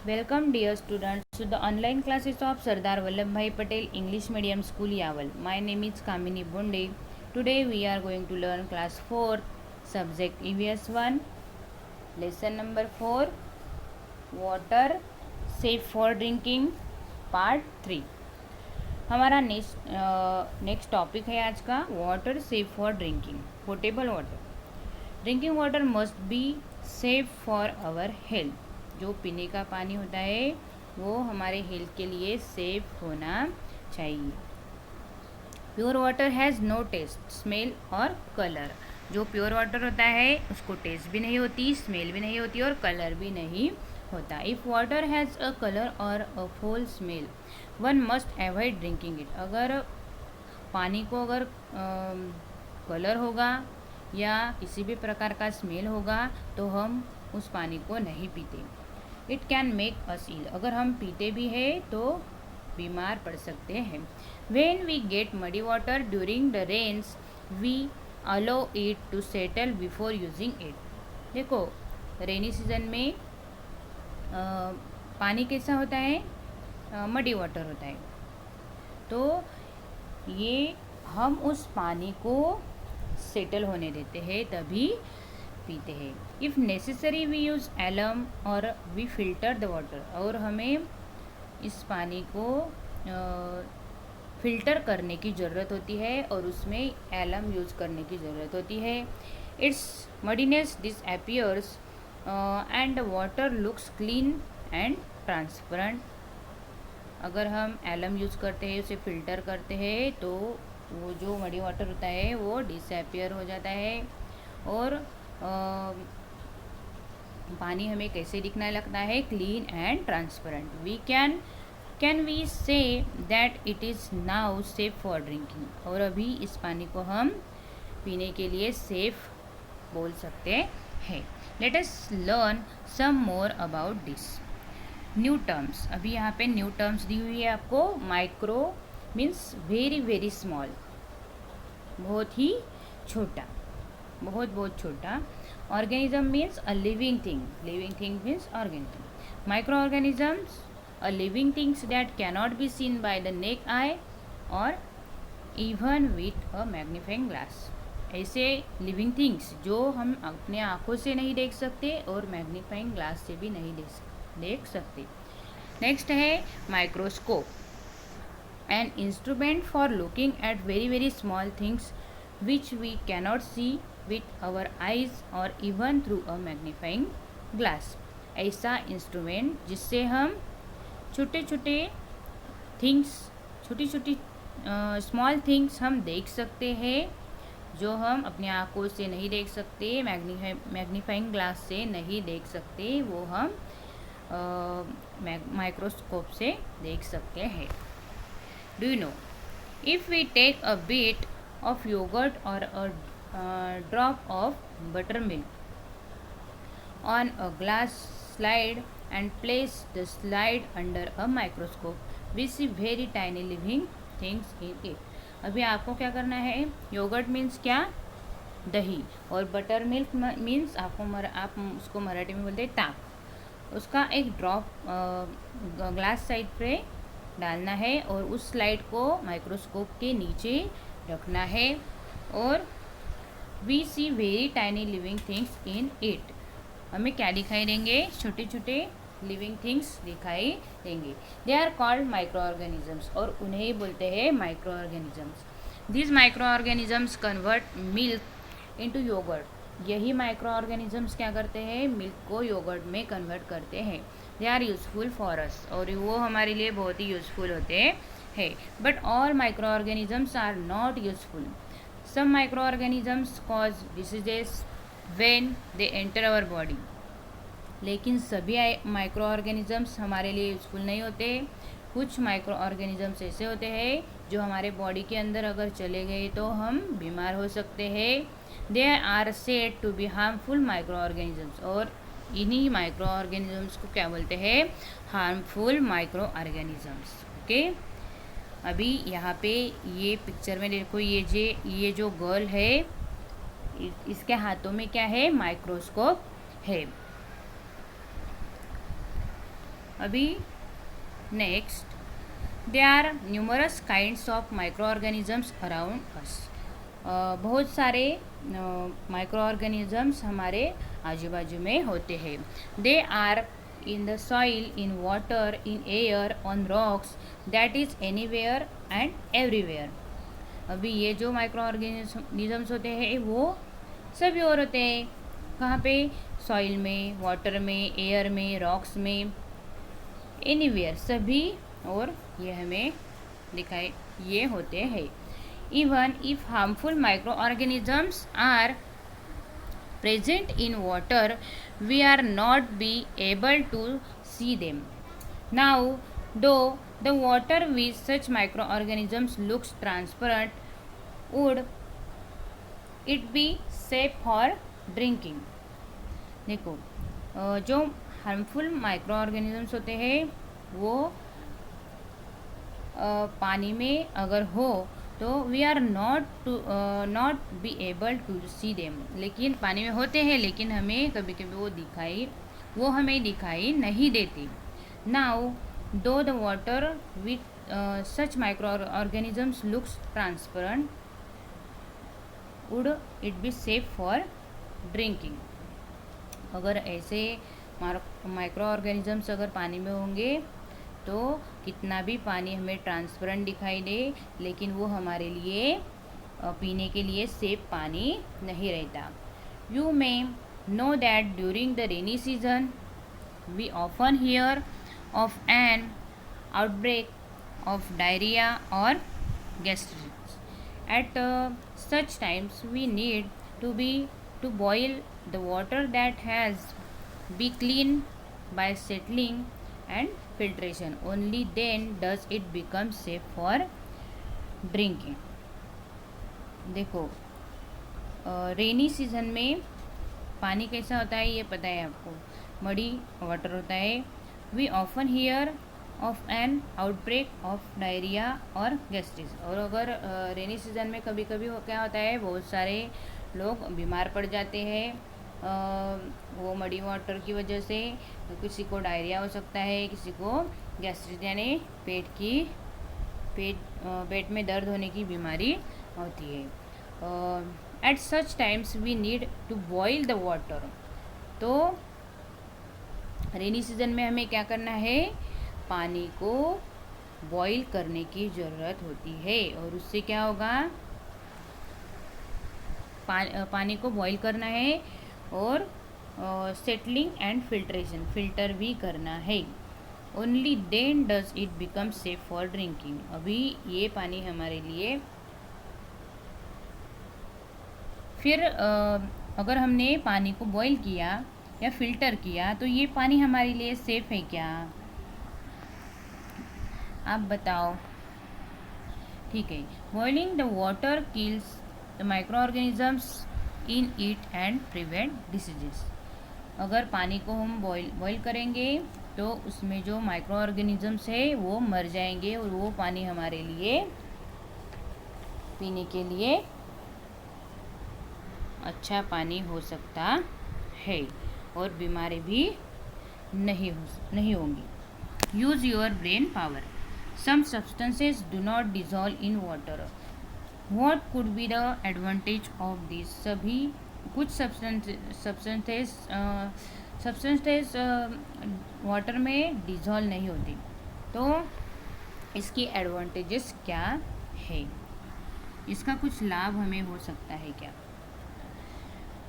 Welcome dear students to the online classes of Sardar Vallabhbhai Patel English Medium School Yaval. My name is Kamini Bonde. Today we are going to learn class 4 subject EVS 1 lesson number 4 water safe for drinking part 3. हमारा next topic है आज का water safe for drinking portable water drinking water must be safe for our health जो पीने का पानी होता है वो हमारे हेल्थ के लिए सेफ होना चाहिए। Pure water has no taste smell और कलर। जो प्योर वाटर होता है उसको टेस्ट भी नहीं होती, स्मेल भी नहीं होती और कलर भी नहीं होता। If water has a colour or a foul smell one must avoid drinking it. अगर पानी को अगर कलर होगा या किसी भी प्रकार का स्मेल होगा तो हम उस पानी को नहीं पीते। इट कैन मेक अस इल। अगर हम पीते भी हैं तो बीमार पड़ सकते हैं। When we get muddy water during the rains we allow it to settle before using it. देखो रेनी सीजन में पानी कैसा होता है, मडी वाटर होता है, तो ये हम उस पानी को सेटल होने देते हैं तभी पीते हैं। If necessary we use alum और वी फिल्टर द वाटर। और हमें इस पानी को फ़िल्टर करने की ज़रूरत होती है और उसमें एलम यूज़ करने की ज़रूरत होती है। Its muddiness disappears and water looks clean and transparent. अगर हम एलम यूज़ करते हैं, उसे फ़िल्टर करते हैं, तो वो जो मडी वाटर होता है वो डिसअपियर हो जाता है और पानी हमें कैसे दिखने लगता है, clean and transparent. We can we say that it is now safe for drinking. और अभी इस पानी को हम पीने के लिए सेफ बोल सकते हैं। Let us learn some more about this. New terms, अभी यहाँ पे न्यू टर्म्स दी हुई है आपको। Micro means very very small, बहुत ही छोटा, बहुत छोटा। Organism means a living thing, living thing means organism. Micro organisms a living things that cannot be seen by the naked eye or even with a magnifying glass. ऐसे living things जो हम अपने आँखों से नहीं देख सकते और मैग्नीफाइंग ग्लास से भी नहीं देख सकते। नेक्स्ट है microscope, an instrument for looking at very very small things which we cannot see with our eyes or even through a magnifying glass. ऐसा इंस्ट्रूमेंट जिससे हम छोटे छोटे थिंग्स, छोटी छोटी स्मॉल थिंग्स हम देख सकते हैं जो हम अपनी आँखों से नहीं देख सकते, मैग्नीफाइंग ग्लास से नहीं देख सकते, वो हम माइक्रोस्कोप से देख सकते हैं। Do you know, if we take a bit of yogurt or a drop of buttermilk on a glass slide and place the slide under a microscope we see very tiny living things in it। अभी आपको क्या करना है, yogurt means क्या, दही, और butter milk means आप उसको मराठी में बोलते हैं ताक। उसका एक ड्रॉप ग्लास साइड पे डालना है और उस स्लाइड को माइक्रोस्कोप के नीचे रखना है और we see very tiny living things in it. हमें क्या दिखाई देंगे, छोटे छोटे लिविंग थिंग्स दिखाई देंगे। They are called micro organisms, और उन्हें बोलते हैं micro organisms. This micro organisms convert milk into yogurt. यही माइक्रो ऑर्गेनिजम्स क्या करते हैं, मिल्क को योगर्ट में कन्वर्ट करते हैं। They are useful for us, और वो हमारे लिए बहुत ही यूजफुल होते हैं। But all microorganisms are not useful. Some microorganisms cause diseases when they enter our body. लेकिन सभी माइक्रो ऑर्गेनिजम्स हमारे लिए यूजफुल नहीं होते। कुछ माइक्रो ऑर्गेनिजम्स ऐसे होते हैं जो हमारे बॉडी के अंदर अगर चले गए तो हम बीमार हो सकते हैं। They are said to be harmful micro organisms, और इन्हीं माइक्रो ऑर्गेनिजम्स को क्या बोलते हैं, हार्मफुल माइक्रो ऑर्गेनिजम्स। ओके, अभी यहाँ पे ये पिक्चर में देखो, ये जो गर्ल है इसके हाथों में क्या है, माइक्रोस्कोप है। अभी next, there are numerous kinds of microorganisms around us. बहुत सारे माइक्रो ऑर्गेनिजम्स हमारे आजू बाजू में होते हैं. They are in the soil, in water, in air, on rocks, that is anywhere and everywhere. अभी ये जो माइक्रो ऑर्गेनिजम्स होते हैं वो सभी और होते हैं. कहाँ पे? सॉइल में, वाटर में, एयर में, रॉक्स में, एनीवेयर, सभी और ये हमें दिखाई ये होते हैं. Even if harmful micro organisms are present in water, we are not be able to see them. Now, though the water with such microorganisms looks transparent, would it be safe for drinking? देखो, जो harmful micro organisms होते हैं वो पानी में अगर हो तो we are not be able to see them. लेकिन पानी में होते हैं लेकिन हमें कभी कभी वो हमें दिखाई नहीं देती. नाउ दो the water with such micro organisms looks transparent, would it be safe for drinking. अगर ऐसे माइक्रो ऑर्गेनिजम्स अगर पानी में होंगे तो कितना भी पानी हमें ट्रांसपेरेंट दिखाई दे लेकिन वो हमारे लिए पीने के लिए सेफ पानी नहीं रहता. You may know that during the rainy season we often hear of an outbreak of diarrhoea और gastritis. At such times we need to boil the water that has be clean by settling and filtration. Only then does it become safe for drinking. देखो, rainy season में पानी कैसा होता है ये पता है आपको, मडी वाटर होता है. We often hear of an outbreak of diarrhoea और गैस्ट्रिस. और अगर रेनी सीजन में कभी कभी क्या होता है, बहुत सारे लोग बीमार पड़ जाते हैं वो मडी वाटर की वजह से. किसी को डायरिया हो सकता है, किसी को गैस्ट्रिक यानी पेट में दर्द होने की बीमारी होती है. At such times we need to boil the water. तो रेनी सीजन में हमें क्या करना है, पानी को बॉईल करने की ज़रूरत होती है. और उससे क्या होगा, पानी को बॉईल करना है और सेटलिंग एंड फिल्ट्रेशन, फिल्टर भी करना है. Only then does it become safe for drinking. अभी ये पानी हमारे लिए फिर अगर हमने पानी को बॉईल किया या फिल्टर किया तो ये पानी हमारे लिए सेफ है क्या, आप बताओ. ठीक है. Boiling the water kills the micro organisms in it and prevent diseases. अगर पानी को हम बॉईल करेंगे तो उसमें जो माइक्रो ऑर्गेनिजम्स है वो मर जाएंगे और वो पानी हमारे लिए पीने के लिए अच्छा पानी हो सकता है और बीमारी भी नहीं होंगी. Use your brain power. Some substances do not dissolve in water. What could be the advantage of this? सभी कुछ सब्सटेंसेस वाटर में डिजॉल्व नहीं होती, तो इसकी एडवांटेजेस क्या है, इसका कुछ लाभ हमें हो सकता है क्या.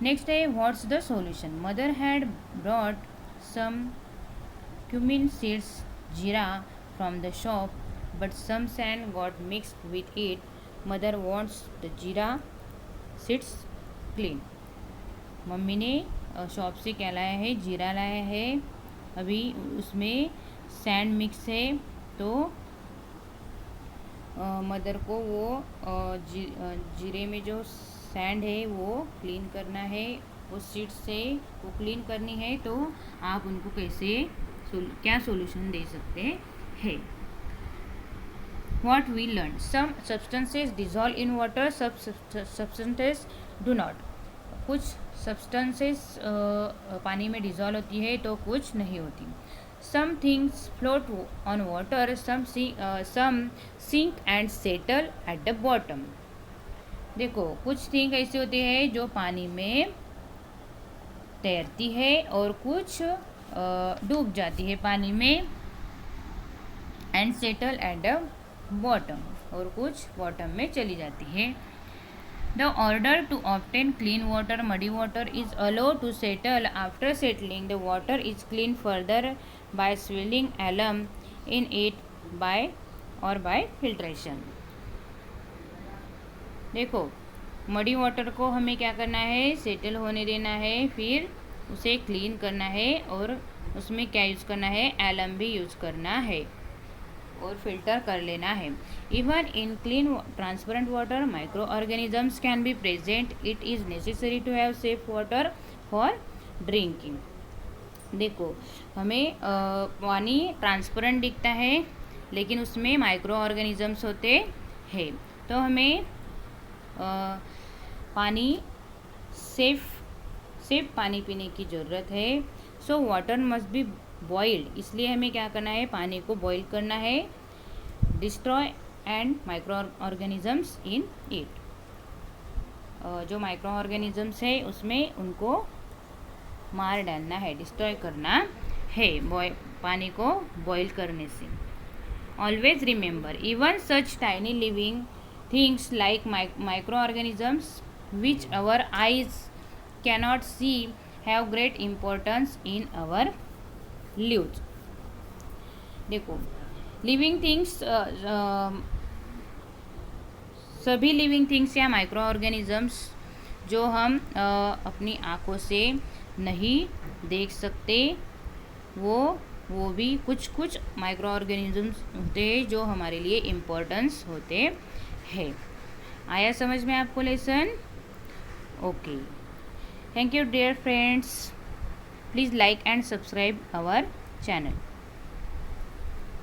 नेक्स्ट है what's the solution. Mother had brought some cumin seeds jeera from the shop but some sand got mixed with it. Mother wants the jeera seeds clean. Mummy ने शॉप से क्या लाया है, जीरा लाया है, अभी उसमें सैंड मिक्स है तो मदर को वो जीरे में जो सैंड है वो क्लीन करना है, वो सीड्स से वो क्लीन करनी है. तो आप उनको क्या सोल्यूशन दे सकते हैं. What we learned. Some substances dissolve in water, some substances do not. कुछ substances पानी में डिज़ोल्व होती है तो कुछ नहीं होती. Some things float on water, some sink and settle at the bottom. देखो, कुछ थिंग ऐसे होते हैं जो पानी में तैरती है और कुछ डूब जाती है पानी में, and settle at the bottom, और कुछ बॉटम में चली जाती है. The order to obtain clean water, muddy water, is allowed to settle. After settling, the water is cleaned further by swirling alum in it by filtration. देखो, muddy water को हमें क्या करना है, सेटल होने देना है, फिर उसे क्लीन करना है, और उसमें क्या यूज़ करना है, एलम भी यूज़ करना है, और फिल्टर कर लेना है. Even in clean transparent water micro organisms can be present. It is necessary to have safe water for drinking. देखो, हमें पानी ट्रांसपेरेंट दिखता है, लेकिन उसमें माइक्रो ऑर्गेनिजम्स होते हैं, तो हमें पानी सेफ पानी पीने की ज़रूरत है. So water must B boiled. इसलिए हमें क्या करना है, पानी को बॉईल करना है. Destroy and micro organisms in it. जो माइक्रो ऑर्गेनिजम्स है उसमें उनको मार डालना है, डिस्ट्रॉय करना है पानी को बॉईल करने से. Always remember, even such tiny living things like micro organisms which our eyes cannot see have great importance in our lives. देखो, लिविंग थिंग्स, सभी लिविंग थिंग्स या माइक्रो ऑर्गेनिजम्स जो हम अपनी आँखों से नहीं देख सकते, वो भी कुछ माइक्रो ऑर्गेनिजम्स होते हैं जो हमारे लिए इम्पोर्टेंस होते हैं. आया समझ में आपको lesson? Okay, thank you dear friends. Please like and subscribe our channel.